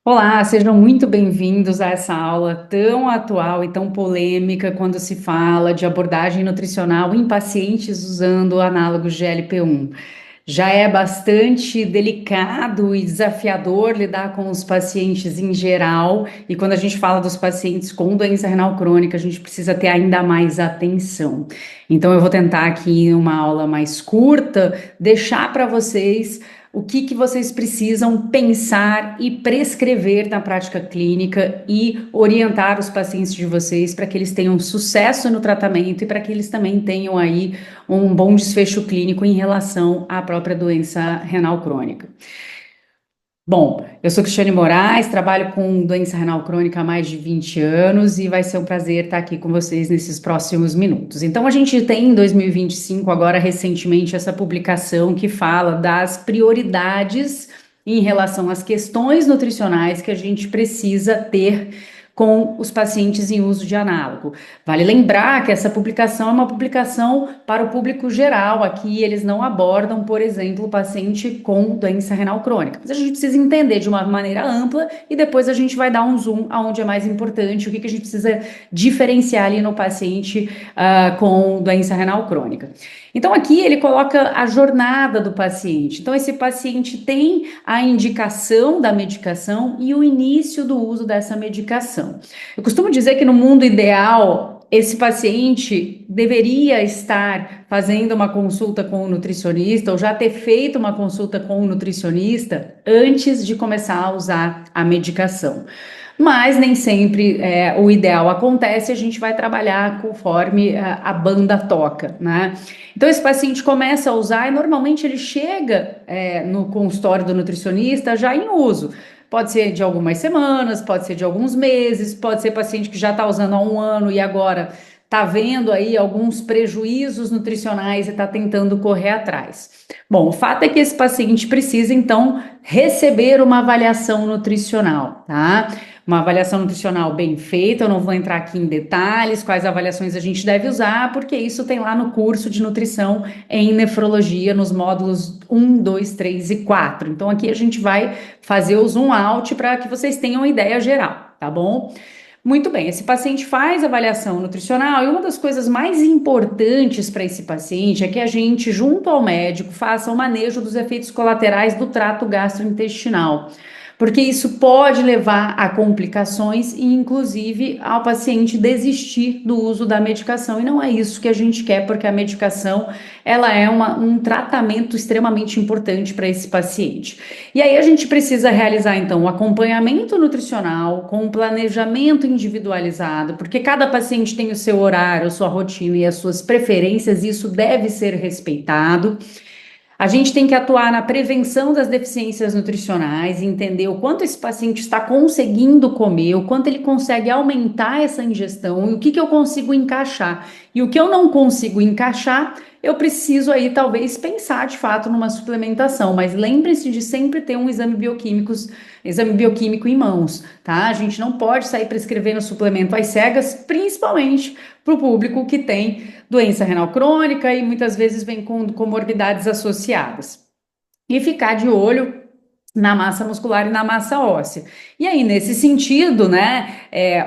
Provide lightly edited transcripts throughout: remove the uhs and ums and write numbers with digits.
Olá, sejam muito bem-vindos a essa aula tão atual e tão polêmica quando se fala de abordagem nutricional em pacientes usando análogos GLP-1. Já é bastante delicado e desafiador lidar com os pacientes em geral, e quando a gente fala dos pacientes com doença renal crônica, a gente precisa ter ainda mais atenção. Então, eu vou tentar aqui, em uma aula mais curta, deixar para vocês o que vocês precisam pensar e prescrever na prática clínica e orientar os pacientes de vocês para que eles tenham sucesso no tratamento e para que eles também tenham aí um bom desfecho clínico em relação à própria doença renal crônica. Bom, eu sou Cristiane Moraes, trabalho com doença renal crônica há mais de 20 anos e vai ser um prazer estar aqui com vocês nesses próximos minutos. Então, a gente tem em 2025, agora recentemente, essa publicação que fala das prioridades em relação às questões nutricionais que a gente precisa ter com os pacientes em uso de análogo. Vale lembrar que essa publicação é uma publicação para o público geral. Aqui eles não abordam, por exemplo, o paciente com doença renal crônica. Mas a gente precisa entender de uma maneira ampla e depois a gente vai dar um zoom aonde é mais importante, o que a gente precisa diferenciar ali no paciente com doença renal crônica. Então, aqui ele coloca a jornada do paciente. Então, esse paciente tem a indicação da medicação e o início do uso dessa medicação. Eu costumo dizer que no mundo ideal, esse paciente deveria estar fazendo uma consulta com o nutricionista ou já ter feito uma consulta com o nutricionista antes de começar a usar a medicação. Mas nem sempre o ideal acontece, a gente vai trabalhar conforme a banda toca, né? Então esse paciente começa a usar e normalmente ele chega no consultório do nutricionista já em uso. Pode ser de algumas semanas, pode ser de alguns meses, pode ser paciente que já está usando há um ano e agora está vendo aí alguns prejuízos nutricionais e está tentando correr atrás. Bom, o fato é que esse paciente precisa então receber uma avaliação nutricional, tá? Uma avaliação nutricional bem feita, eu não vou entrar aqui em detalhes, quais avaliações a gente deve usar, porque isso tem lá no curso de nutrição em nefrologia, nos módulos 1, 2, 3 e 4. Então aqui a gente vai fazer o zoom out para que vocês tenham uma ideia geral, tá bom? Muito bem, esse paciente faz avaliação nutricional e uma das coisas mais importantes para esse paciente é que a gente, junto ao médico, faça o manejo dos efeitos colaterais do trato gastrointestinal, porque isso pode levar a complicações e, inclusive, ao paciente desistir do uso da medicação. E não é isso que a gente quer, porque a medicação ela é um tratamento extremamente importante para esse paciente. E aí a gente precisa realizar, então, o acompanhamento nutricional com um planejamento individualizado, porque cada paciente tem o seu horário, a sua rotina e as suas preferências, e isso deve ser respeitado. A gente tem que atuar na prevenção das deficiências nutricionais, entender o quanto esse paciente está conseguindo comer, o quanto ele consegue aumentar essa ingestão e o que eu consigo encaixar. E o que eu não consigo encaixar, eu preciso aí talvez pensar de fato numa suplementação, mas lembre-se de sempre ter um exame bioquímico em mãos, tá? A gente não pode sair prescrevendo suplemento às cegas, principalmente para o público que tem doença renal crônica e muitas vezes vem com comorbidades associadas. E ficar de olho na massa muscular e na massa óssea. E aí, nesse sentido, né,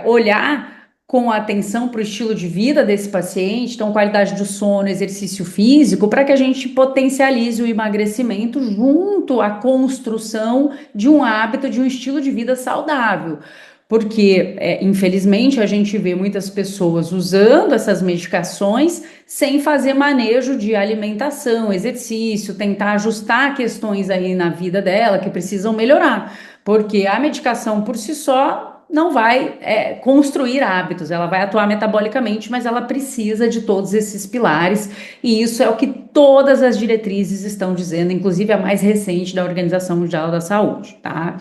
olhar com atenção para o estilo de vida desse paciente, então qualidade do sono, exercício físico, para que a gente potencialize o emagrecimento junto à construção de um hábito, de um estilo de vida saudável. Porque, infelizmente, a gente vê muitas pessoas usando essas medicações sem fazer manejo de alimentação, exercício, tentar ajustar questões aí na vida dela que precisam melhorar. Porque a medicação por si só não vai construir hábitos, ela vai atuar metabolicamente, mas ela precisa de todos esses pilares, e isso é o que todas as diretrizes estão dizendo, inclusive a mais recente da Organização Mundial da Saúde, tá?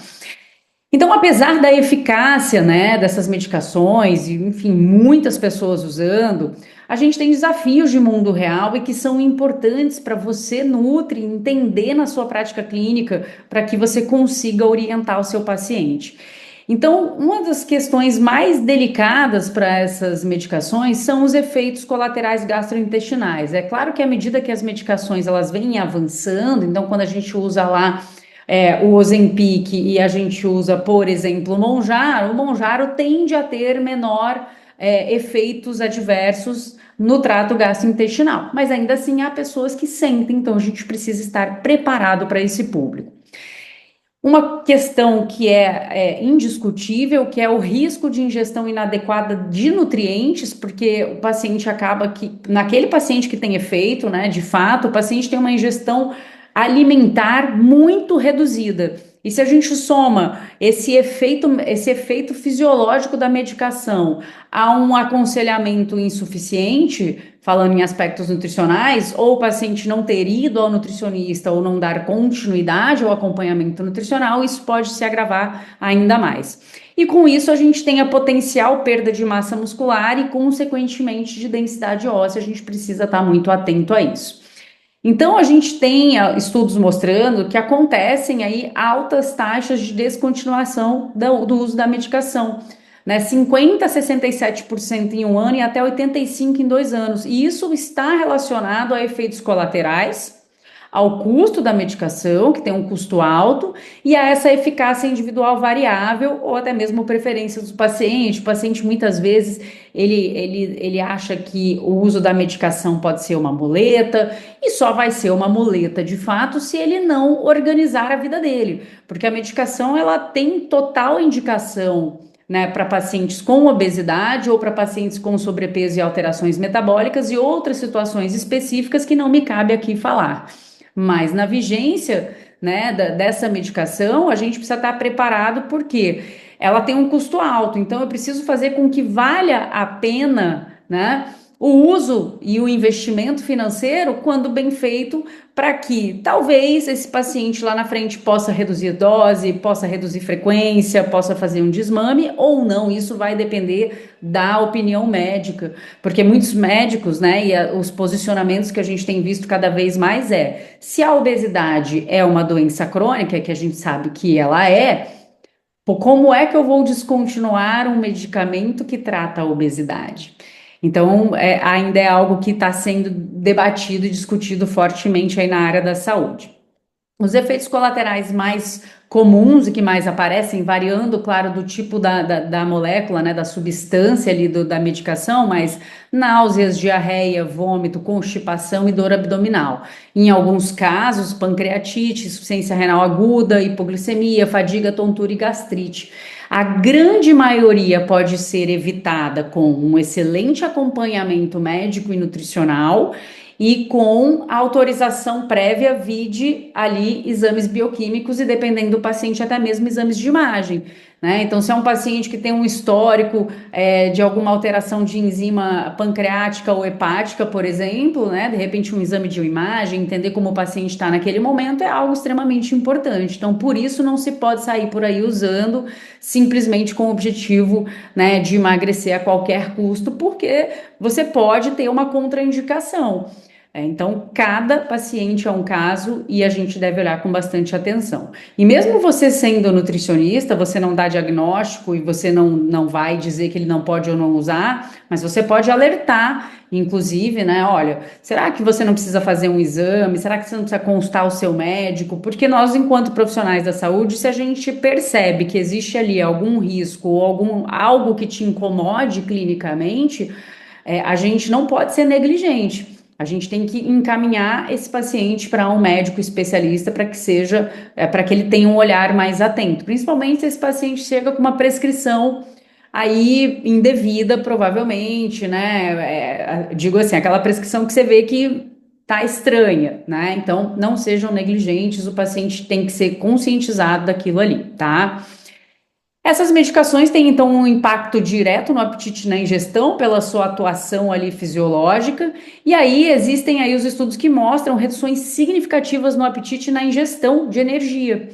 Então, apesar da eficácia, né, dessas medicações, e, enfim, muitas pessoas usando, a gente tem desafios de mundo real e que são importantes para você, nutri, entender na sua prática clínica, para que você consiga orientar o seu paciente. Então, uma das questões mais delicadas para essas medicações são os efeitos colaterais gastrointestinais. É claro que à medida que as medicações elas vêm avançando, então quando a gente usa lá o Ozempic e a gente usa, por exemplo, o Monjaro tende a ter menor efeitos adversos no trato gastrointestinal, mas ainda assim há pessoas que sentem, então a gente precisa estar preparado para esse público. Uma questão que é indiscutível, que é o risco de ingestão inadequada de nutrientes, porque o paciente acaba que, naquele paciente que tem efeito, né, de fato, o paciente tem uma ingestão alimentar muito reduzida. E se a gente soma esse efeito fisiológico da medicação a um aconselhamento insuficiente, falando em aspectos nutricionais, ou o paciente não ter ido ao nutricionista ou não dar continuidade ao acompanhamento nutricional, isso pode se agravar ainda mais. E com isso a gente tem a potencial perda de massa muscular e, consequentemente, de densidade óssea. A gente precisa estar muito atento a isso. Então, a gente tem estudos mostrando que acontecem aí altas taxas de descontinuação do uso da medicação, né? 50 a 67% em um ano e até 85% em 2 anos. E isso está relacionado a efeitos colaterais, ao custo da medicação, que tem um custo alto, e a essa eficácia individual variável ou até mesmo preferências do paciente. O paciente muitas vezes ele acha que o uso da medicação pode ser uma muleta e só vai ser uma muleta de fato se ele não organizar a vida dele, porque a medicação ela tem total indicação, né, para pacientes com obesidade ou para pacientes com sobrepeso e alterações metabólicas e outras situações específicas que não me cabe aqui falar. Mas na vigência, né, dessa medicação, a gente precisa estar preparado porque ela tem um custo alto. Então, eu preciso fazer com que valha a pena, né, o uso e o investimento financeiro quando bem feito, para que talvez esse paciente lá na frente possa reduzir dose, possa reduzir frequência, possa fazer um desmame ou não. Isso vai depender da opinião médica, porque muitos médicos, né, e os posicionamentos que a gente tem visto cada vez mais se a obesidade é uma doença crônica, que a gente sabe que ela como é que eu vou descontinuar um medicamento que trata a obesidade? Então, ainda é algo que está sendo debatido e discutido fortemente aí na área da saúde. Os efeitos colaterais mais comuns e que mais aparecem, variando, claro, do tipo da molécula, né, da substância ali da medicação, mas náuseas, diarreia, vômito, constipação e dor abdominal. Em alguns casos, pancreatite, insuficiência renal aguda, hipoglicemia, fadiga, tontura e gastrite. A grande maioria pode ser evitada com um excelente acompanhamento médico e nutricional e com autorização prévia, vide ali exames bioquímicos e, dependendo do paciente, até mesmo exames de imagem, né? Então, se é um paciente que tem um histórico de alguma alteração de enzima pancreática ou hepática, por exemplo, né? De repente, um exame de imagem, entender como o paciente está naquele momento é algo extremamente importante. Então, por isso, não se pode sair por aí usando simplesmente com o objetivo, né, de emagrecer a qualquer custo, porque você pode ter uma contraindicação. Então, cada paciente é um caso e a gente deve olhar com bastante atenção. E mesmo você sendo nutricionista, você não dá diagnóstico e você não vai dizer que ele não pode ou não usar, mas você pode alertar, inclusive, né? Olha, será que você não precisa fazer um exame? Será que você não precisa consultar o seu médico? Porque nós, enquanto profissionais da saúde, se a gente percebe que existe ali algum risco ou algo que te incomode clinicamente, a gente não pode ser negligente. A gente tem que encaminhar esse paciente para um médico especialista para que seja, para que ele tenha um olhar mais atento, principalmente se esse paciente chega com uma prescrição aí indevida, provavelmente, né? Digo assim, aquela prescrição que você vê que tá estranha, né? Então, não sejam negligentes, o paciente tem que ser conscientizado daquilo ali, tá? Essas medicações têm, então, um impacto direto no apetite e na ingestão pela sua atuação ali fisiológica, e aí existem aí os estudos que mostram reduções significativas no apetite e na ingestão de energia.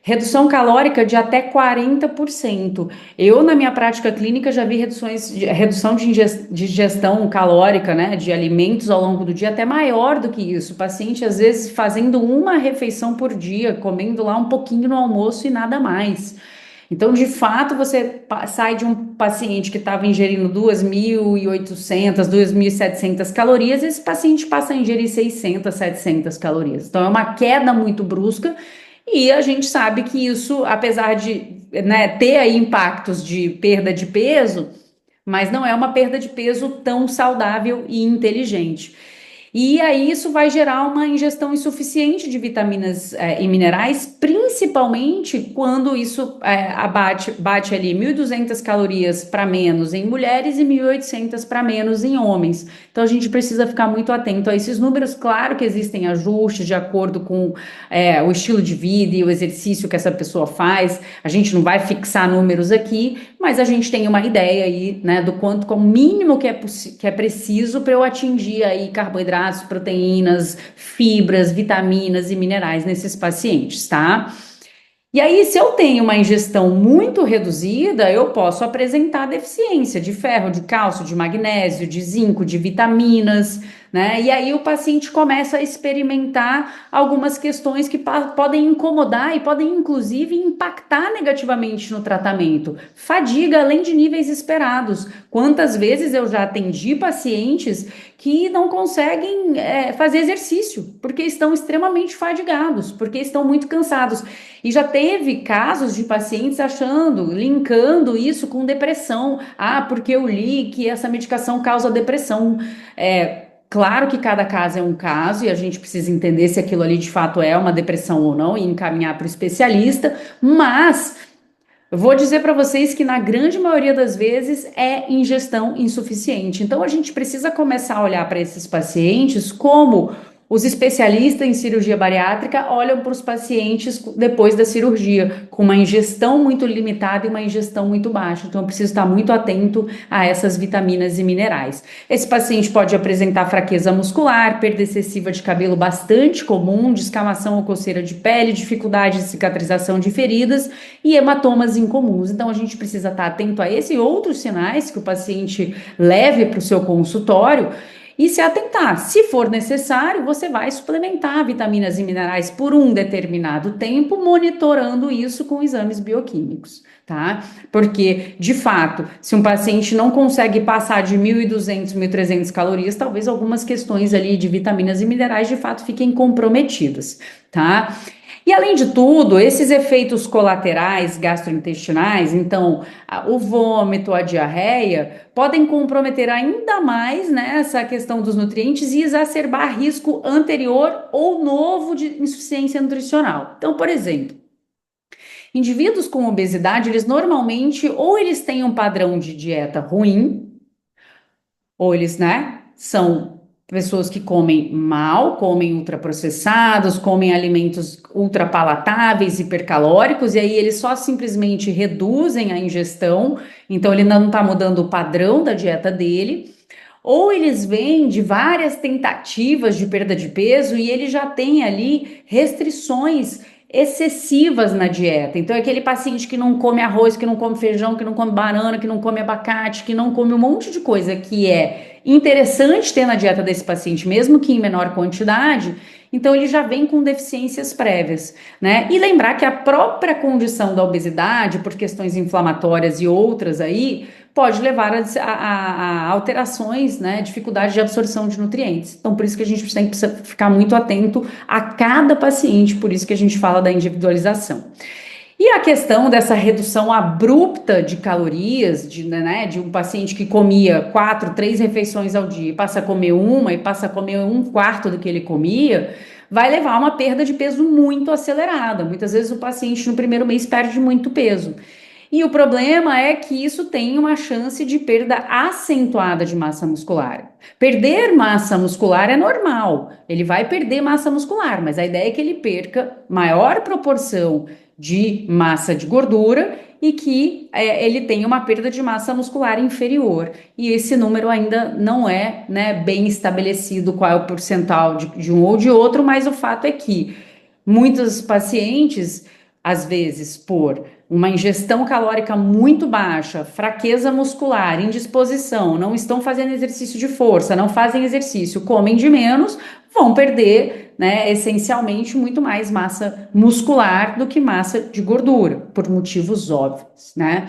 Redução calórica de até 40%. Eu, na minha prática clínica, já vi redução de ingestão calórica, né, de alimentos ao longo do dia até maior do que isso. O paciente, às vezes, fazendo uma refeição por dia, comendo lá um pouquinho no almoço e nada mais. Então, de fato, você sai de um paciente que estava ingerindo 2.800, 2.700 calorias, esse paciente passa a ingerir 600, 700 calorias. Então, é uma queda muito brusca E a gente sabe que isso, apesar de, né, ter aí impactos de perda de peso, mas não é uma perda de peso tão saudável e inteligente. E aí isso vai gerar uma ingestão insuficiente de vitaminas e minerais, principalmente quando isso bate ali 1.200 calorias para menos em mulheres e 1.800 para menos em homens. Então a gente precisa ficar muito atento a esses números. Claro que existem ajustes de acordo com o estilo de vida e o exercício que essa pessoa faz. A gente não vai fixar números aqui, mas a gente tem uma ideia aí, né, do quanto, como mínimo que é preciso para eu atingir aí carboidratos, proteínas, fibras, vitaminas e minerais nesses pacientes, tá? E aí, se eu tenho uma ingestão muito reduzida, eu posso apresentar deficiência de ferro, de cálcio, de magnésio, de zinco, de vitaminas, né? E aí o paciente começa a experimentar algumas questões que podem incomodar e podem, inclusive, impactar negativamente no tratamento. Fadiga além de níveis esperados. Quantas vezes eu já atendi pacientes que não conseguem fazer exercício, porque estão extremamente fadigados, porque estão muito cansados. E já teve casos de pacientes achando, linkando isso com depressão. Ah, porque eu li que essa medicação causa depressão. Claro que cada caso é um caso e a gente precisa entender se aquilo ali de fato é uma depressão ou não e encaminhar para o especialista, mas eu vou dizer para vocês que na grande maioria das vezes é ingestão insuficiente. Então a gente precisa começar a olhar para esses pacientes como os especialistas em cirurgia bariátrica olham para os pacientes depois da cirurgia, com uma ingestão muito limitada e uma ingestão muito baixa. Então eu preciso estar muito atento a essas vitaminas e minerais. Esse paciente pode apresentar fraqueza muscular, perda excessiva de cabelo bastante comum, descamação ou coceira de pele, dificuldade de cicatrização de feridas e hematomas incomuns. Então a gente precisa estar atento a esse e outros sinais que o paciente leve para o seu consultório e se atentar. Se for necessário, você vai suplementar vitaminas e minerais por um determinado tempo, monitorando isso com exames bioquímicos, tá? Porque, de fato, se um paciente não consegue passar de 1.200, 1.300 calorias, talvez algumas questões ali de vitaminas e minerais de fato fiquem comprometidas, tá? E além de tudo, esses efeitos colaterais gastrointestinais, então o vômito, a diarreia, podem comprometer ainda mais, né, essa questão dos nutrientes e exacerbar risco anterior ou novo de insuficiência nutricional. Então, por exemplo, indivíduos com obesidade, eles normalmente ou eles têm um padrão de dieta ruim, ou eles, né, são pessoas que comem mal, comem ultraprocessados, comem alimentos ultrapalatáveis, hipercalóricos, e aí eles só simplesmente reduzem a ingestão, então ele não está mudando o padrão da dieta dele. Ou eles vêm de várias tentativas de perda de peso e ele já tem ali restrições excessivas na dieta. Então, é aquele paciente que não come arroz, que não come feijão, que não come banana, que não come abacate, que não come um monte de coisa que é interessante ter na dieta desse paciente, mesmo que em menor quantidade. Então, ele já vem com deficiências prévias, né? E lembrar que a própria condição da obesidade, por questões inflamatórias e outras aí, pode levar a alterações, né? Dificuldade de absorção de nutrientes. Então, por isso que a gente tem que ficar muito atento a cada paciente, por isso que a gente fala da individualização. E a questão dessa redução abrupta de calorias, de um paciente que comia 4, 3 refeições ao dia, e passa a comer uma e passa a comer um quarto do que ele comia, vai levar a uma perda de peso muito acelerada. Muitas vezes o paciente no primeiro mês perde muito peso. E o problema é que isso tem uma chance de perda acentuada de massa muscular. Perder massa muscular é normal, ele vai perder massa muscular, mas a ideia é que ele perca maior proporção de massa de gordura e que ele tenha uma perda de massa muscular inferior. E esse número ainda não é, né, bem estabelecido qual é o percentual de um ou de outro, mas o fato é que muitos pacientes, às vezes, por uma ingestão calórica muito baixa, fraqueza muscular, indisposição, não estão fazendo exercício de força, não fazem exercício, comem de menos, vão perder, né, essencialmente muito mais massa muscular do que massa de gordura, por motivos óbvios, né?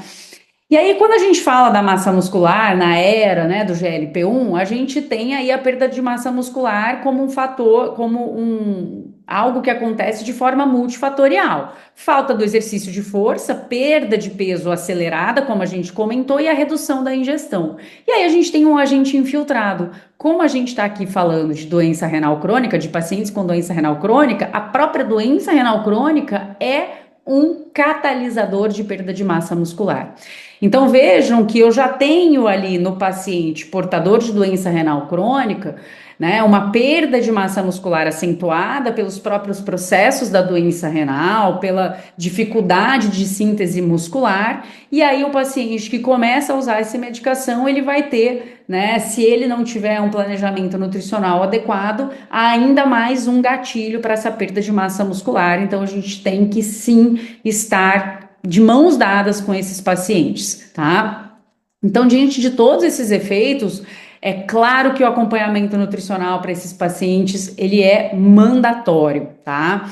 E aí, quando a gente fala da massa muscular na era, né, do GLP-1, a gente tem aí a perda de massa muscular como um fator, como algo que acontece de forma multifatorial. Falta do exercício de força, perda de peso acelerada, como a gente comentou, e a redução da ingestão. E aí a gente tem um agente infiltrado. Como a gente está aqui falando de doença renal crônica, de pacientes com doença renal crônica, a própria doença renal crônica é um catalisador de perda de massa muscular. Então vejam que eu já tenho ali no paciente portador de doença renal crônica, né, uma perda de massa muscular acentuada pelos próprios processos da doença renal, pela dificuldade de síntese muscular, e aí o paciente que começa a usar essa medicação, ele vai ter, né, se ele não tiver um planejamento nutricional adequado, ainda mais um gatilho para essa perda de massa muscular. Então a gente tem que sim estar de mãos dadas com esses pacientes, tá? Então, diante de todos esses efeitos, é claro que o acompanhamento nutricional para esses pacientes, ele é mandatório, tá?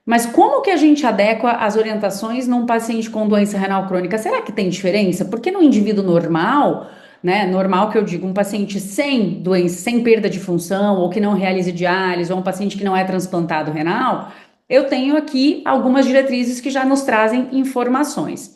Mas como que a gente adequa as orientações num paciente com doença renal crônica? Será que tem diferença? Porque no indivíduo normal, né, normal que eu digo, um paciente sem doença, sem perda de função, ou que não realize diálise, ou um paciente que não é transplantado renal, eu tenho aqui algumas diretrizes que já nos trazem informações.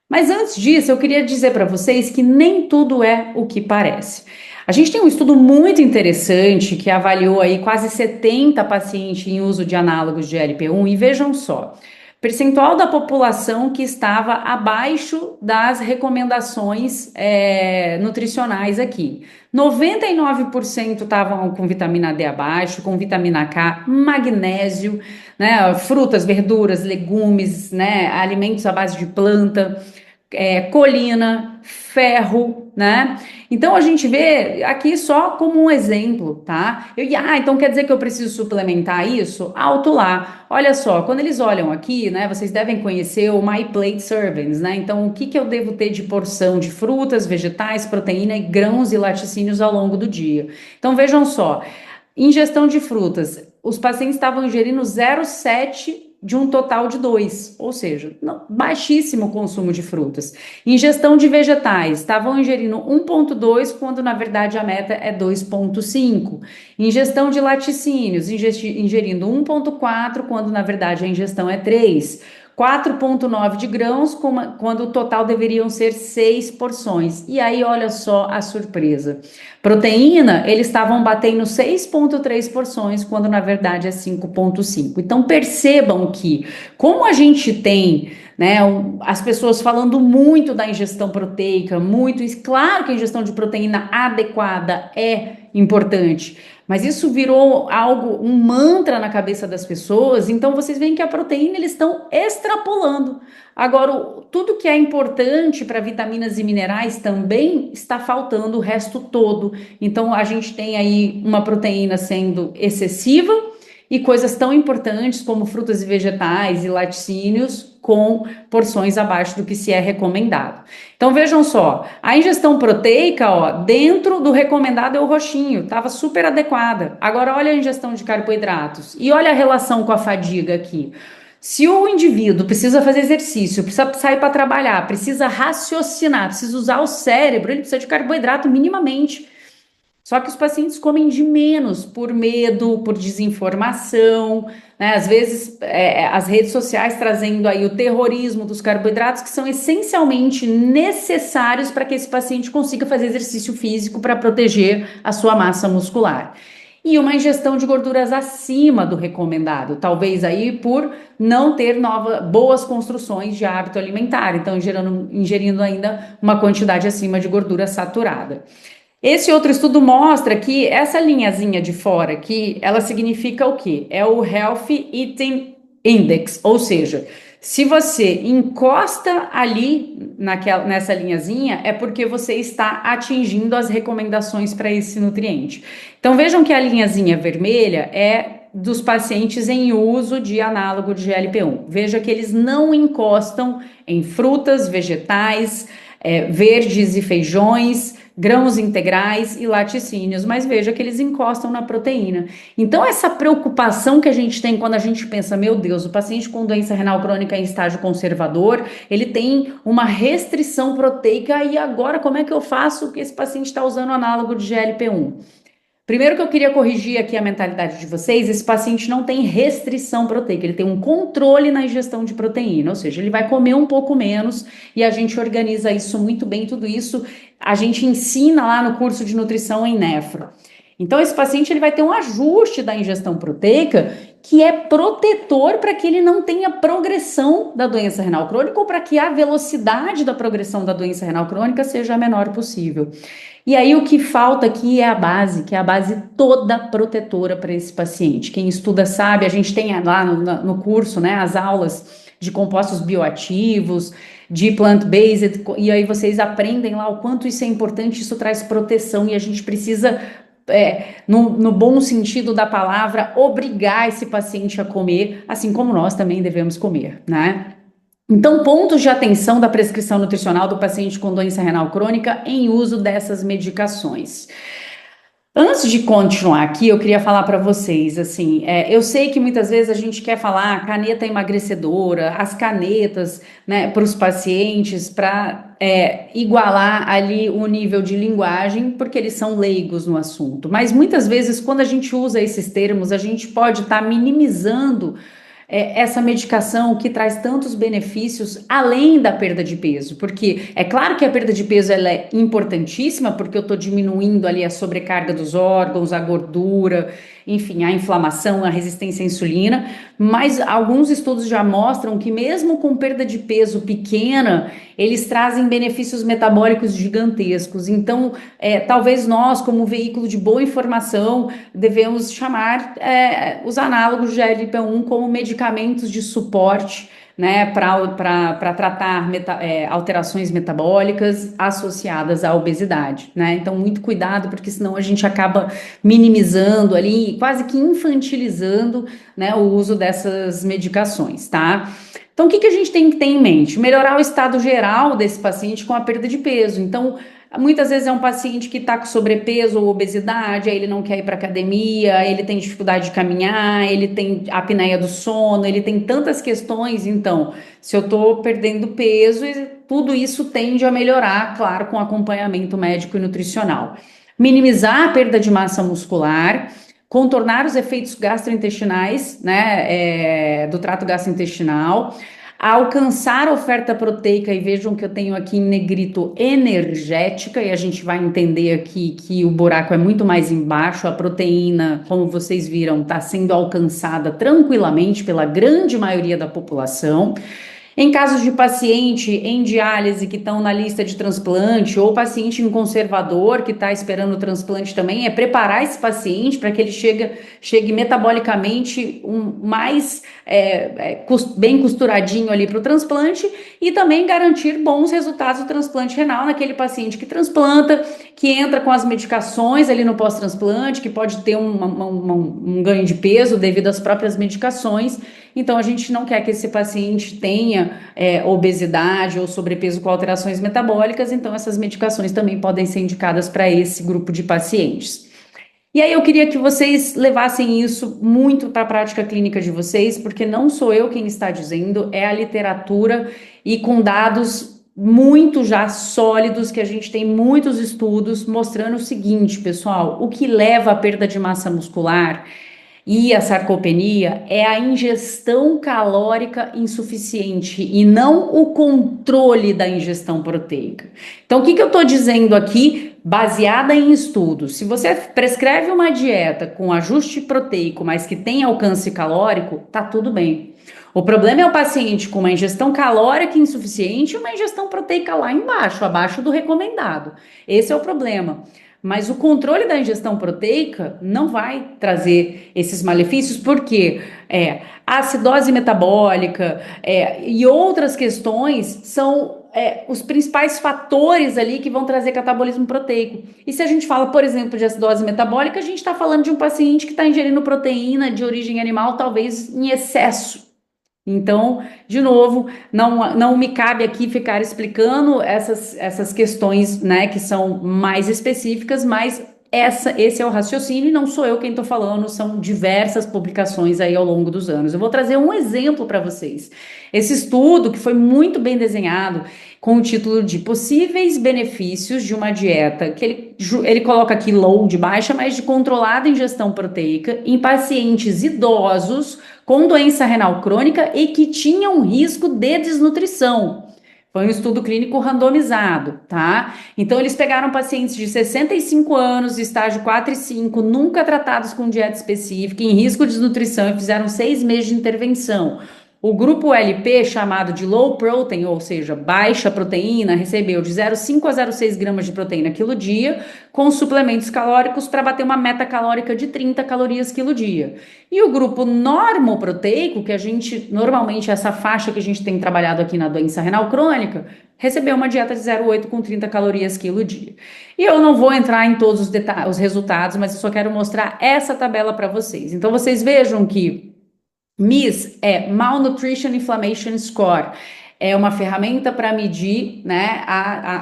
Mas antes disso, eu queria dizer para vocês que nem tudo é o que parece. A gente tem um estudo muito interessante que avaliou aí quase 70 pacientes em uso de análogos de GLP-1 e vejam só, percentual da população que estava abaixo das recomendações nutricionais aqui. 99% estavam com vitamina D abaixo, com vitamina K, magnésio, né, frutas, verduras, legumes, né, alimentos à base de planta, colina, ferro, né? Então a gente vê aqui só como um exemplo, tá? Então quer dizer que eu preciso suplementar isso? Alto lá. Olha só, quando eles olham aqui, né? Vocês devem conhecer o My Plate Servings, né? Então o que que eu devo ter de porção de frutas, vegetais, proteína e grãos e laticínios ao longo do dia? Então vejam só, ingestão de frutas, os pacientes estavam ingerindo 0,7 de um total de 2, ou seja, baixíssimo consumo de frutas. Ingestão de vegetais, estavam ingerindo 1,2 quando na verdade a meta é 2,5. Ingestão de laticínios, ingerindo 1,4 quando na verdade a ingestão é 3. 4,9 de grãos, quando o total deveriam ser 6 porções. E aí, olha só a surpresa. Proteína, eles estavam batendo 6,3 porções, quando na verdade é 5,5. Então percebam que, como a gente tem, né, as pessoas falando muito da ingestão proteica, claro que a ingestão de proteína adequada é importante, mas isso virou algo, um mantra na cabeça das pessoas. Então vocês veem que a proteína eles estão extrapolando. Agora, tudo que é importante para vitaminas e minerais também está faltando o resto todo. Então a gente tem aí uma proteína sendo excessiva e coisas tão importantes como frutas e vegetais e laticínios com porções abaixo do que se é recomendado. Então vejam só, a ingestão proteica, ó, dentro do recomendado é o roxinho, estava super adequada. Agora olha a ingestão de carboidratos e olha a relação com a fadiga aqui. Se o indivíduo precisa fazer exercício, precisa sair para trabalhar, precisa raciocinar, precisa usar o cérebro, ele precisa de carboidrato minimamente. Só que os pacientes comem de menos por medo, por desinformação, né? Às vezes as redes sociais trazendo aí o terrorismo dos carboidratos, que são essencialmente necessários para que esse paciente consiga fazer exercício físico para proteger a sua massa muscular. E uma ingestão de gorduras acima do recomendado, talvez aí por não ter boas construções de hábito alimentar, então ingerindo ainda uma quantidade acima de gordura saturada. Esse outro estudo mostra que essa linhazinha de fora aqui, ela significa o quê? É o Healthy Eating Index, ou seja, se você encosta ali nessa linhazinha, é porque você está atingindo as recomendações para esse nutriente. Então vejam que a linhazinha vermelha é dos pacientes em uso de análogo de GLP-1. Veja que eles não encostam em frutas, vegetais, verdes e feijões, grãos integrais e laticínios, mas veja que eles encostam na proteína. Então essa preocupação que a gente tem quando a gente pensa, meu Deus, o paciente com doença renal crônica em estágio conservador, ele tem uma restrição proteica, e agora como é que eu faço que esse paciente está usando análogo de GLP-1? Primeiro que eu queria corrigir aqui a mentalidade de vocês, esse paciente não tem restrição proteica, ele tem um controle na ingestão de proteína, ou seja, ele vai comer um pouco menos e a gente organiza isso muito bem, tudo isso a gente ensina lá no curso de nutrição em nefro. Então esse paciente ele vai ter um ajuste da ingestão proteica que é protetor para que ele não tenha progressão da doença renal crônica ou para que a velocidade da progressão da doença renal crônica seja a menor possível. E aí o que falta aqui é a base, que é a base toda protetora para esse paciente. Quem estuda sabe, a gente tem lá no curso, né, as aulas de compostos bioativos, de plant-based, e aí vocês aprendem lá o quanto isso é importante, isso traz proteção e a gente precisa, no bom sentido da palavra, obrigar esse paciente a comer, assim como nós também devemos comer, né? Então, pontos de atenção da prescrição nutricional do paciente com doença renal crônica em uso dessas medicações. Antes de continuar aqui, eu queria falar para vocês, assim, eu sei que muitas vezes a gente quer falar caneta emagrecedora, as canetas, né, para os pacientes, para igualar ali o nível de linguagem, porque eles são leigos no assunto. Mas muitas vezes, quando a gente usa esses termos, a gente pode estar minimizando essa medicação que traz tantos benefícios além da perda de peso, porque é claro que a perda de peso ela é importantíssima, porque eu estou diminuindo ali a sobrecarga dos órgãos, a gordura, enfim, a inflamação, a resistência à insulina, mas alguns estudos já mostram que mesmo com perda de peso pequena, eles trazem benefícios metabólicos gigantescos. Então, talvez nós, como veículo de boa informação, devemos chamar os análogos de GLP-1 como medicamentos de suporte, né, para tratar alterações metabólicas associadas à obesidade, né? Então, muito cuidado, porque senão a gente acaba minimizando ali, quase que infantilizando, né, o uso dessas medicações, tá? Então, o que que a gente tem que ter em mente? Melhorar o estado geral desse paciente com a perda de peso. Então, muitas vezes é um paciente que está com sobrepeso ou obesidade, aí ele não quer ir para academia, ele tem dificuldade de caminhar, ele tem apneia do sono, ele tem tantas questões. Então, se eu estou perdendo peso, tudo isso tende a melhorar, claro, com acompanhamento médico e nutricional. Minimizar a perda de massa muscular, contornar os efeitos gastrointestinais, né, do trato gastrointestinal, alcançar a oferta proteica, e vejam que eu tenho aqui em negrito energética, e a gente vai entender aqui que o buraco é muito mais embaixo, a proteína, como vocês viram, está sendo alcançada tranquilamente pela grande maioria da população. Em casos de paciente em diálise que estão na lista de transplante ou paciente em conservador que está esperando o transplante também, é preparar esse paciente para que ele chegue metabolicamente mais bem costuradinho ali para o transplante e também garantir bons resultados do transplante renal naquele paciente que transplanta, que entra com as medicações ali no pós-transplante, que pode ter um ganho de peso devido às próprias medicações. Então, a gente não quer que esse paciente tenha obesidade ou sobrepeso com alterações metabólicas, então essas medicações também podem ser indicadas para esse grupo de pacientes. E aí eu queria que vocês levassem isso muito para a prática clínica de vocês, porque não sou eu quem está dizendo, é a literatura e com dados muito já sólidos, que a gente tem muitos estudos mostrando o seguinte, pessoal, o que leva à perda de massa muscular e a sarcopenia é a ingestão calórica insuficiente e não o controle da ingestão proteica. Então, o que eu estou dizendo aqui, baseada em estudos? Se você prescreve uma dieta com ajuste proteico, mas que tem alcance calórico, tá tudo bem. O problema é o paciente com uma ingestão calórica insuficiente e uma ingestão proteica lá embaixo, abaixo do recomendado. Esse é o problema. Mas o controle da ingestão proteica não vai trazer esses malefícios, porque a acidose metabólica e outras questões são os principais fatores ali que vão trazer catabolismo proteico. E se a gente fala, por exemplo, de acidose metabólica, a gente está falando de um paciente que está ingerindo proteína de origem animal, talvez em excesso. Então, de novo, não me cabe aqui ficar explicando essas questões, né, que são mais específicas, mas esse é o raciocínio e não sou eu quem estou falando, são diversas publicações aí ao longo dos anos. Eu vou trazer um exemplo para vocês. Esse estudo, que foi muito bem desenhado, com o título de Possíveis Benefícios de uma Dieta, que ele coloca aqui low, de baixa, mas de controlada ingestão proteica, em pacientes idosos com doença renal crônica e que tinham risco de desnutrição. Foi um estudo clínico randomizado, tá? Então, eles pegaram pacientes de 65 anos, estágio 4 e 5, nunca tratados com dieta específica, em risco de desnutrição, e fizeram 6 meses de intervenção. O grupo LP, chamado de low protein, ou seja, baixa proteína, recebeu de 0,5 a 0,6 gramas de proteína quilo dia, com suplementos calóricos para bater uma meta calórica de 30 calorias quilo dia. E o grupo normoproteico, que a gente, normalmente, essa faixa que a gente tem trabalhado aqui na doença renal crônica, recebeu uma dieta de 0,8 com 30 calorias quilo dia. E eu não vou entrar em todos os resultados, mas eu só quero mostrar essa tabela para vocês. Então, vocês vejam que MIS é Malnutrition Inflammation Score. É uma ferramenta para medir, né,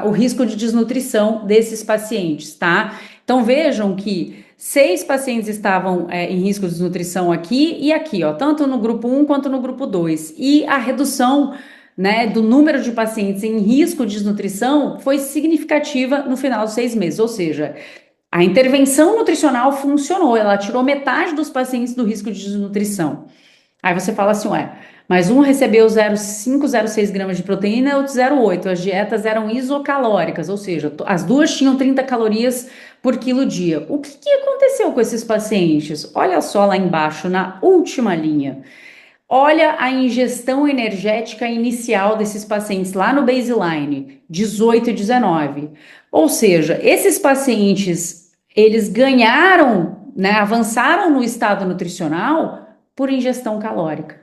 o risco de desnutrição desses pacientes, tá? Então vejam que 6 pacientes estavam em risco de desnutrição aqui e aqui, ó, tanto no grupo 1 quanto no grupo 2. E a redução, né, do número de pacientes em risco de desnutrição foi significativa no final dos 6 meses, ou seja, a intervenção nutricional funcionou, ela tirou metade dos pacientes do risco de desnutrição. Aí você fala assim, ué, mas um recebeu 0,5, 0,6 gramas de proteína e outro 0,8. As dietas eram isocalóricas, ou seja, as duas tinham 30 calorias por quilo dia. O que aconteceu com esses pacientes? Olha só lá embaixo, na última linha. Olha a ingestão energética inicial desses pacientes lá no baseline, 18 e 19. Ou seja, esses pacientes, eles ganharam, né, avançaram no estado nutricional por ingestão calórica.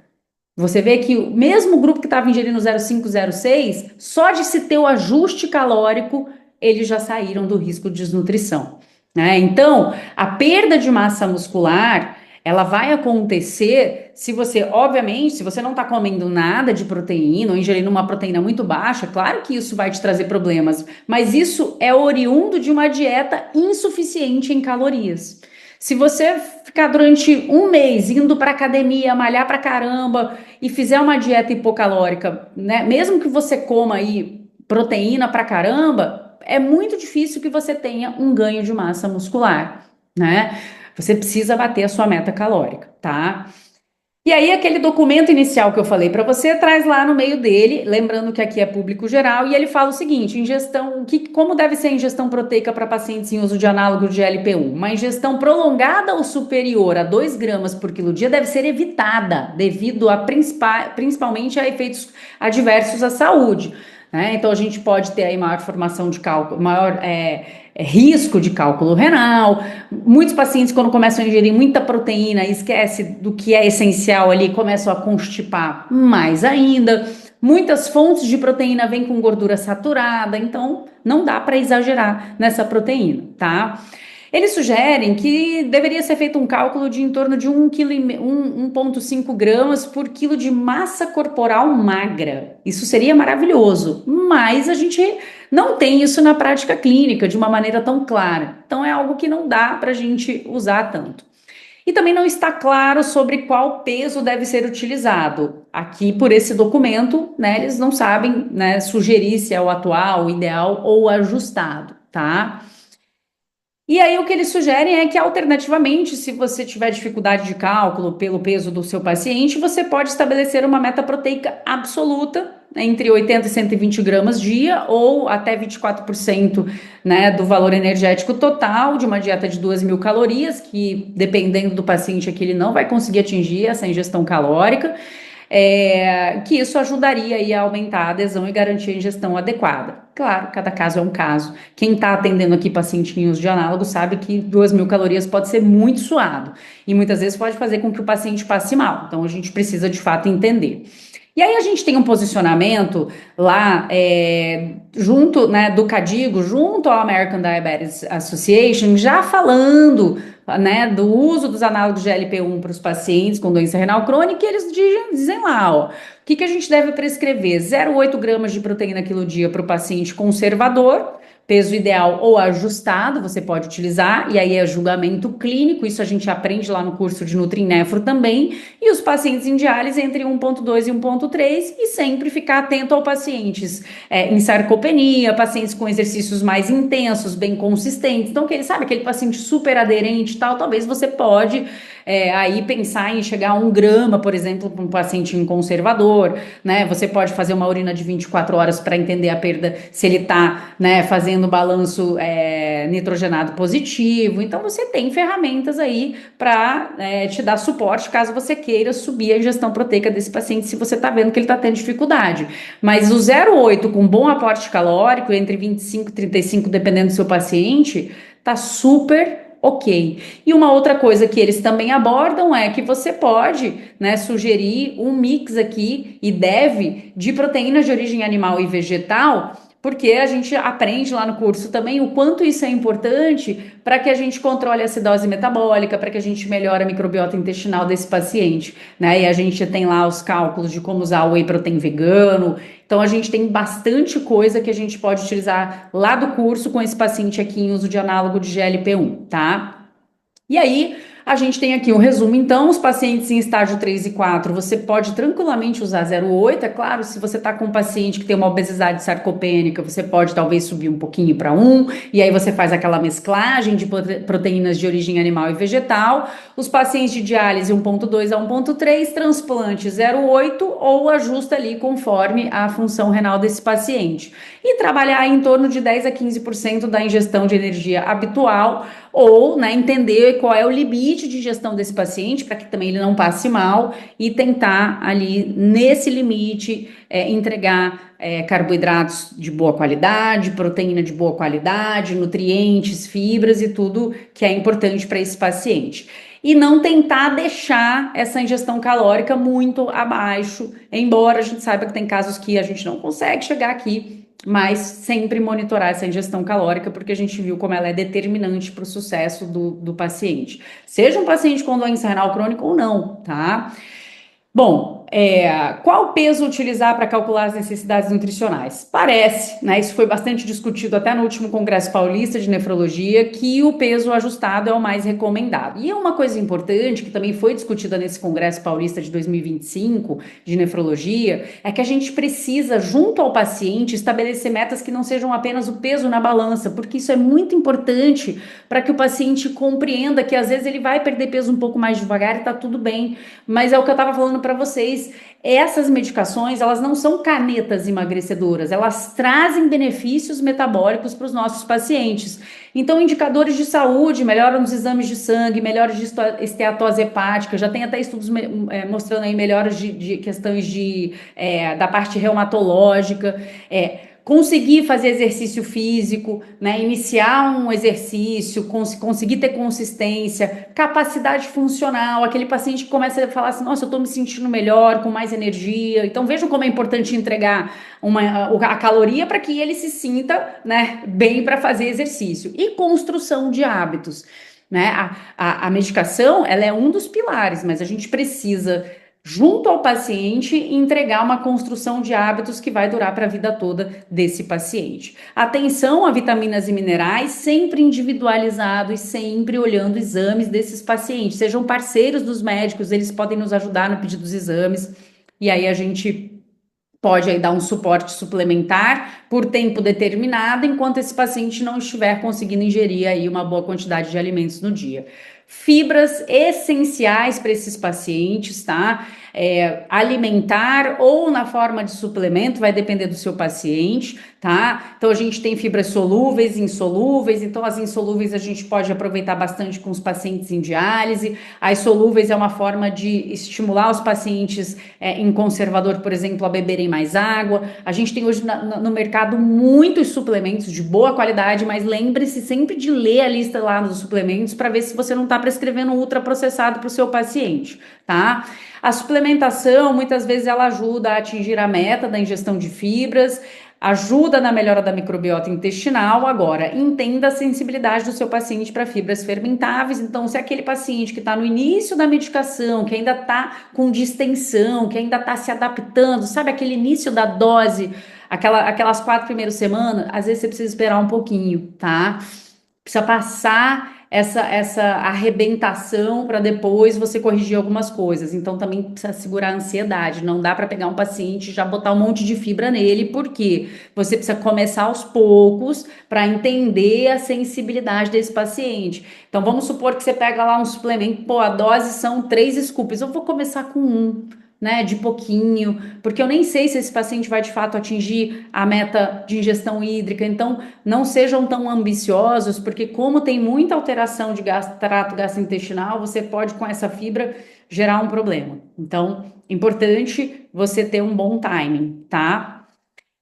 Você vê que o mesmo grupo que estava ingerindo 0,5, 0,6, só de se ter o ajuste calórico, eles já saíram do risco de desnutrição, né? Então, a perda de massa muscular, ela vai acontecer se você, obviamente, se você não está comendo nada de proteína ou ingerindo uma proteína muito baixa, claro que isso vai te trazer problemas, mas isso é oriundo de uma dieta insuficiente em calorias. Se você ficar durante um mês indo para academia, malhar pra caramba e fizer uma dieta hipocalórica, né? Mesmo que você coma aí proteína pra caramba, é muito difícil que você tenha um ganho de massa muscular, né? Você precisa bater a sua meta calórica, tá? E aí, aquele documento inicial que eu falei para você, traz lá no meio dele, lembrando que aqui é público geral, e ele fala o seguinte: ingestão, como deve ser a ingestão proteica para pacientes em uso de análogo de GLP-1? Uma ingestão prolongada ou superior a 2 gramas por quilo dia deve ser evitada, devido a principalmente a efeitos adversos à saúde, né? Então, a gente pode ter aí maior formação de cálculo, maior risco de cálculo renal. Muitos pacientes, quando começam a ingerir muita proteína, esquece do que é essencial ali, começam a constipar mais ainda. Muitas fontes de proteína vêm com gordura saturada, então não dá para exagerar nessa proteína, tá? Eles sugerem que deveria ser feito um cálculo de em torno de 1,5 gramas por quilo de massa corporal magra. Isso seria maravilhoso, mas a gente não tem isso na prática clínica de uma maneira tão clara. Então é algo que não dá para a gente usar tanto. E também não está claro sobre qual peso deve ser utilizado. Aqui, por esse documento, né, eles não sabem, né, sugerir se é o atual, o ideal ou o ajustado, tá? E aí o que eles sugerem é que, alternativamente, se você tiver dificuldade de cálculo pelo peso do seu paciente, você pode estabelecer uma meta proteica absoluta, né, entre 80 e 120 gramas dia, ou até 24%, né, do valor energético total de uma dieta de 2.000 calorias, que, dependendo do paciente aqui, ele não vai conseguir atingir essa ingestão calórica. Que isso ajudaria aí a aumentar a adesão e garantir a ingestão adequada. Claro, cada caso é um caso. Quem está atendendo aqui pacientinhos de análogo sabe que 2.000 calorias pode ser muito suado e muitas vezes pode fazer com que o paciente passe mal. Então a gente precisa de fato entender. E aí a gente tem um posicionamento lá junto, né, do CADIGO, junto ao American Diabetes Association, já falando, né, do uso dos análogos de GLP-1 para os pacientes com doença renal crônica, e eles dizem lá, ó, o que a gente deve prescrever? 0,8 gramas de proteína quilo dia para o paciente conservador, peso ideal ou ajustado, você pode utilizar, e aí é julgamento clínico, isso a gente aprende lá no curso de Nutrinefro também, e os pacientes em diálise entre 1,2 e 1,3, e sempre ficar atento ao pacientes em sarcopenia, pacientes com exercícios mais intensos, bem consistentes, então aquele paciente super aderente e tal, talvez você pode aí pensar em chegar a 1 grama, por exemplo, para um paciente conservador, né? Você pode fazer uma urina de 24 horas para entender a perda, se ele está, né, fazendo balanço nitrogenado positivo. Então, você tem ferramentas aí para te dar suporte caso você queira subir a ingestão proteica desse paciente, se você está vendo que ele está tendo dificuldade. Mas o 0,8 com bom aporte calórico, entre 25 e 35, dependendo do seu paciente, tá super ok. E uma outra coisa que eles também abordam é que você pode, né, sugerir um mix aqui, e deve, de proteínas de origem animal e vegetal, porque a gente aprende lá no curso também o quanto isso é importante para que a gente controle a acidose metabólica, para que a gente melhore a microbiota intestinal desse paciente, né? E a gente tem lá os cálculos de como usar o whey protein vegano. Então a gente tem bastante coisa que a gente pode utilizar lá do curso com esse paciente aqui em uso de análogo de GLP-1, tá? E aí, a gente tem aqui um resumo. Então, os pacientes em estágio 3 e 4, você pode tranquilamente usar 0,8. É claro, se você está com um paciente que tem uma obesidade sarcopênica, você pode talvez subir um pouquinho para 1, e aí você faz aquela mesclagem de proteínas de origem animal e vegetal. Os pacientes de diálise 1,2 a 1,3, transplante 0,8, ou ajusta ali conforme a função renal desse paciente. E trabalhar em torno de 10 a 15% da ingestão de energia habitual, ou, né, entender qual é o limite de ingestão desse paciente, para que também ele não passe mal, e tentar ali, nesse limite, entregar carboidratos de boa qualidade, proteína de boa qualidade, nutrientes, fibras e tudo que é importante para esse paciente. E não tentar deixar essa ingestão calórica muito abaixo, embora a gente saiba que tem casos que a gente não consegue chegar aqui, mas sempre monitorar essa ingestão calórica, porque a gente viu como ela é determinante para o sucesso do paciente. Seja um paciente com doença renal crônica ou não, tá? Bom, qual peso utilizar para calcular as necessidades nutricionais? Parece, né? Isso foi bastante discutido até no último Congresso Paulista de Nefrologia, que o peso ajustado é o mais recomendado. E é uma coisa importante que também foi discutida nesse Congresso Paulista de 2025 de Nefrologia, é que a gente precisa, junto ao paciente, estabelecer metas que não sejam apenas o peso na balança, porque isso é muito importante para que o paciente compreenda que às vezes ele vai perder peso um pouco mais devagar e tá tudo bem. Mas é o que eu estava falando para vocês, essas medicações, elas não são canetas emagrecedoras, elas trazem benefícios metabólicos para os nossos pacientes. Então, indicadores de saúde, melhoram os exames de sangue, melhoras de esteatose hepática, já tem até estudos mostrando aí melhoras de questões da parte reumatológica, conseguir fazer exercício físico, né? Iniciar um exercício, conseguir ter consistência, capacidade funcional, aquele paciente que começa a falar assim, nossa, eu estou me sentindo melhor, com mais energia. Então vejam como é importante entregar a caloria para que ele se sinta, né, bem para fazer exercício. E construção de hábitos, né? A medicação, ela é um dos pilares, mas a gente precisa, junto ao paciente, entregar uma construção de hábitos que vai durar para a vida toda desse paciente. Atenção a vitaminas e minerais, sempre individualizado e sempre olhando exames desses pacientes. Sejam parceiros dos médicos, eles podem nos ajudar no pedido dos exames, e aí a gente pode aí dar um suporte suplementar por tempo determinado, enquanto esse paciente não estiver conseguindo ingerir aí uma boa quantidade de alimentos no dia. Fibras essenciais para esses pacientes, tá? Alimentar ou na forma de suplemento, vai depender do seu paciente, tá? Então a gente tem fibras solúveis, insolúveis, então as insolúveis a gente pode aproveitar bastante com os pacientes em diálise, as solúveis é uma forma de estimular os pacientes em conservador, por exemplo, a beberem mais água. A gente tem hoje no mercado muitos suplementos de boa qualidade, mas lembre-se sempre de ler a lista lá dos suplementos para ver se você não está prescrevendo ultraprocessado para o seu paciente, tá? A suplementação, muitas vezes, ela ajuda a atingir a meta da ingestão de fibras, ajuda na melhora da microbiota intestinal. Agora, entenda a sensibilidade do seu paciente para fibras fermentáveis. Então, se aquele paciente que está no início da medicação, que ainda está com distensão, que ainda está se adaptando, sabe aquele início da dose, aquelas 4 primeiras semanas, às vezes você precisa esperar um pouquinho, tá? Precisa passar essa arrebentação para depois você corrigir algumas coisas. Então também precisa segurar a ansiedade. Não dá para pegar um paciente e já botar um monte de fibra nele, porque você precisa começar aos poucos para entender a sensibilidade desse paciente. Então vamos supor que você pega lá um suplemento, pô, a dose são 3 scoops. Eu vou começar com um, né, de pouquinho, porque eu nem sei se esse paciente vai de fato atingir a meta de ingestão hídrica. Então não sejam tão ambiciosos, porque como tem muita alteração de trato gastrointestinal, você pode com essa fibra gerar um problema. Então, importante você ter um bom timing, tá?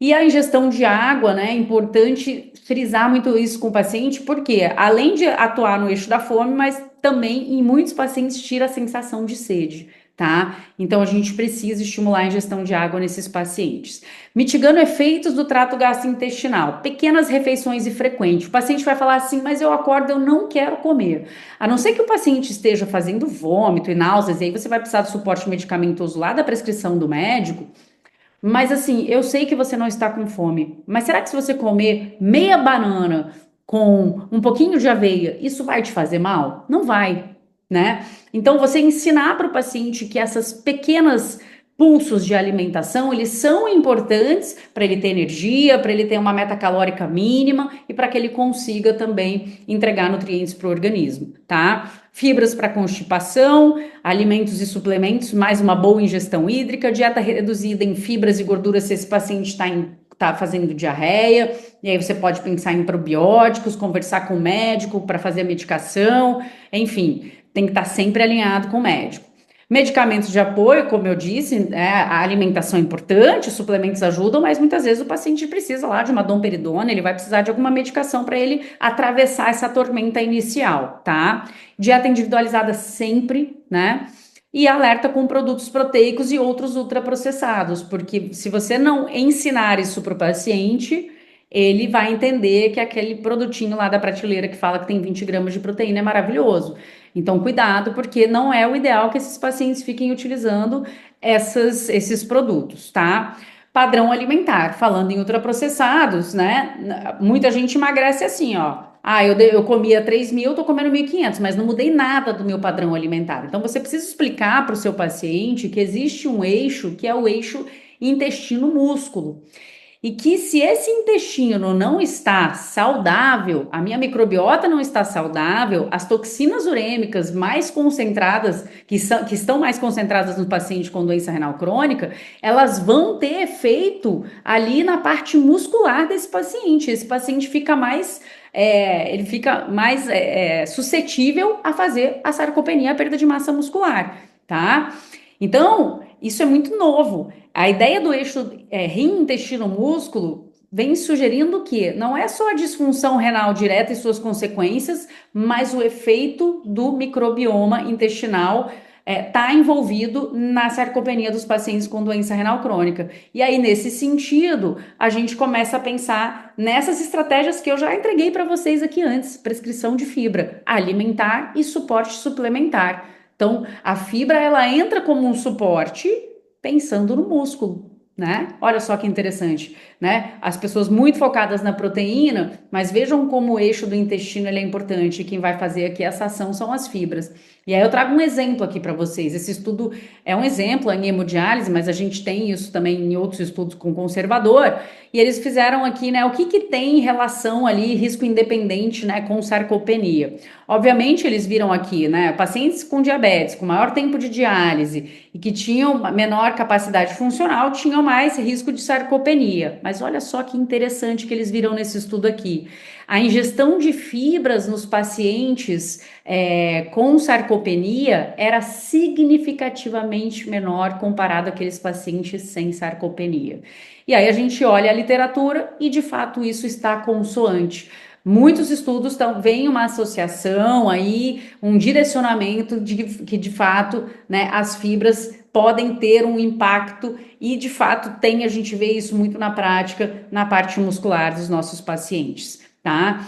E a ingestão de água, né? É importante frisar muito isso com o paciente, porque além de atuar no eixo da fome, mas também em muitos pacientes tira a sensação de sede, tá? Então a gente precisa estimular a ingestão de água nesses pacientes. Mitigando efeitos do trato gastrointestinal, pequenas refeições e frequentes. O paciente vai falar assim, mas eu acordo, eu não quero comer. A não ser que o paciente esteja fazendo vômito e náuseas, e aí você vai precisar de suporte medicamentoso lá da prescrição do médico. Mas assim, eu sei que você não está com fome, mas será que se você comer meia banana com um pouquinho de aveia, isso vai te fazer mal? Não vai, né? Então, você ensinar para o paciente que essas pequenas pulsos de alimentação, eles são importantes para ele ter energia, para ele ter uma meta calórica mínima e para que ele consiga também entregar nutrientes para o organismo, tá? Fibras para constipação, alimentos e suplementos, mais uma boa ingestão hídrica, dieta reduzida em fibras e gorduras se esse paciente está fazendo diarreia, e aí você pode pensar em probióticos, conversar com o médico para fazer a medicação, enfim, tem que estar sempre alinhado com o médico. Medicamentos de apoio, como eu disse, a alimentação é importante, os suplementos ajudam, mas muitas vezes o paciente precisa lá de uma domperidona, ele vai precisar de alguma medicação para ele atravessar essa tormenta inicial, tá? Dieta individualizada sempre, né? E alerta com produtos proteicos e outros ultraprocessados, porque se você não ensinar isso para o paciente, ele vai entender que aquele produtinho lá da prateleira que fala que tem 20 gramas de proteína é maravilhoso. Então, cuidado, porque não é o ideal que esses pacientes fiquem utilizando esses produtos, tá? Padrão alimentar, falando em ultraprocessados, né? Muita gente emagrece assim, ó. Ah, eu comia 3.000, tô comendo 1.500, mas não mudei nada do meu padrão alimentar. Então, você precisa explicar para o seu paciente que existe um eixo que é o eixo intestino-músculo. E que se esse intestino não está saudável, a minha microbiota não está saudável, as toxinas urêmicas mais concentradas, que estão mais concentradas no paciente com doença renal crônica, elas vão ter efeito ali na parte muscular desse paciente. Esse paciente fica mais ele fica mais suscetível a fazer a sarcopenia, a perda de massa muscular, tá? Então, isso é muito novo. A ideia do eixo rim, intestino, músculo vem sugerindo que não é só a disfunção renal direta e suas consequências, mas o efeito do microbioma intestinal está envolvido na sarcopenia dos pacientes com doença renal crônica. E aí, nesse sentido, a gente começa a pensar nessas estratégias que eu já entreguei para vocês aqui antes: prescrição de fibra, alimentar e suporte suplementar. Então, a fibra ela entra como um suporte pensando no músculo, né? Olha só que interessante, né? As pessoas muito focadas na proteína, mas vejam como o eixo do intestino ele é importante. E quem vai fazer aqui essa ação são as fibras. E aí eu trago um exemplo aqui para vocês. Esse estudo é um exemplo em hemodiálise, mas a gente tem isso também em outros estudos com conservador. E eles fizeram aqui, né? O que tem relação ali, risco independente, né, com sarcopenia. Obviamente, eles viram aqui, né, pacientes com diabetes, com maior tempo de diálise e que tinham menor capacidade funcional, tinham mais risco de sarcopenia. Mas olha só que interessante que eles viram nesse estudo aqui. A ingestão de fibras nos pacientes com sarcopenia era significativamente menor comparado àqueles pacientes sem sarcopenia. E aí a gente olha a literatura e de fato isso está consoante. Muitos estudos veem uma associação aí, um direcionamento de que de fato, né, as fibras podem ter um impacto e de fato a gente vê isso muito na prática, na parte muscular dos nossos pacientes, tá?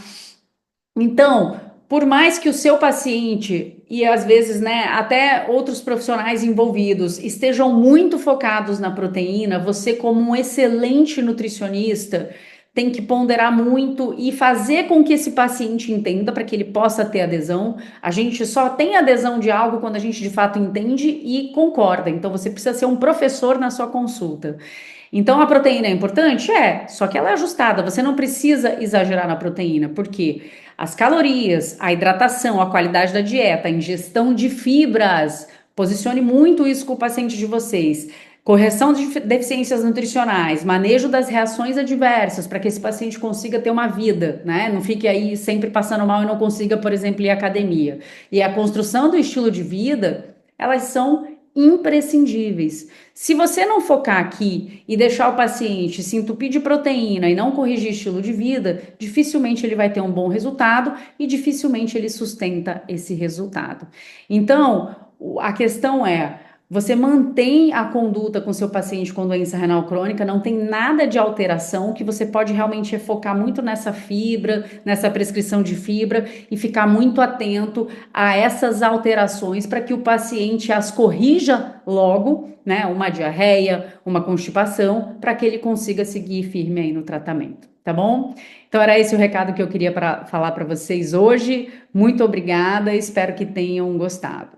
Então, por mais que o seu paciente e às vezes, né, até outros profissionais envolvidos estejam muito focados na proteína, você, como um excelente nutricionista, tem que ponderar muito e fazer com que esse paciente entenda para que ele possa ter adesão. A gente só tem adesão de algo quando a gente de fato entende e concorda. Então você precisa ser um professor na sua consulta. Então a proteína é importante? É, só que ela é ajustada. Você não precisa exagerar na proteína, porque as calorias, a hidratação, a qualidade da dieta, a ingestão de fibras, posicione muito isso com o paciente de vocês. Correção de deficiências nutricionais, manejo das reações adversas, para que esse paciente consiga ter uma vida, né? Não fique aí sempre passando mal e não consiga, por exemplo, ir à academia. E a construção do estilo de vida, elas são imprescindíveis. Se você não focar aqui e deixar o paciente se entupir de proteína e não corrigir estilo de vida, dificilmente ele vai ter um bom resultado e dificilmente ele sustenta esse resultado. Então, a questão é: você mantém a conduta com seu paciente com doença renal crônica, não tem nada de alteração, que você pode realmente é focar muito nessa fibra, nessa prescrição de fibra e ficar muito atento a essas alterações para que o paciente as corrija logo, né? Uma diarreia, uma constipação, para que ele consiga seguir firme aí no tratamento, tá bom? Então era esse o recado que eu queria falar para vocês hoje. Muito obrigada, espero que tenham gostado.